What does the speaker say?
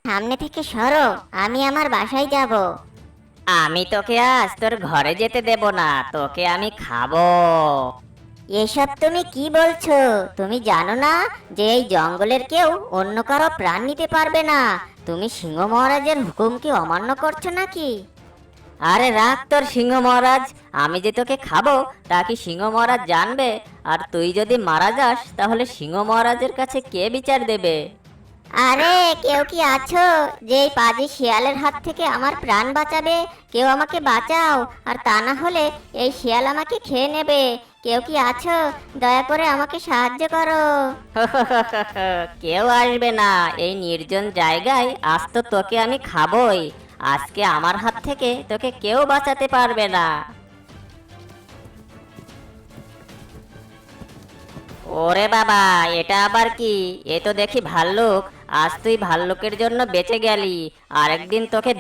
সামনে থেকে সরো, আমি আমার বাসায় যাব। আমি তোকে আজ তোর ঘরে যেতে দেব না, তোকে আমি খাবো। এসব তুমি কি বলছো? তুমি জানো না যে এই জঙ্গলের কেউ অন্য কারো প্রাণ নিতে পারবে না? তুমি সিংহ মহারাজের হুকুম কি অমান্য করছো নাকি? আরে রাখ তোর সিংহ মহারাজ, আমি যে তোকে খাবো তা কি সিংহ মহারাজ জানবে? আর তুই যদি মারা যাস তাহলে সিংহ মহারাজের কাছে কে বিচার দেবে? আরে, কেউ কি আছো যে এই পাজি শিয়ালের হাত থেকে আমার প্রাণ বাঁচাবে? কেউ আমাকে বাঁচাও, আর তা না হলে এই শিয়াল আমাকে খেয়ে নেবে। কেউ কি আছো? দয়া করে আমাকে সাহায্য করো। কেউ আসবে না এই নির্জন জায়গায়, আজ তো তোকে আমি খাবোই। আজকে আমার হাত থেকে তোকে কেউ বাঁচাতে পারবে না। ওরে বাবা, এটা আবার কি? এ তো দেখি ভাল্লুক। আজ তুই ভাল্লুকের জন্য বেঁচে গেলি, আরেকদিন তোকে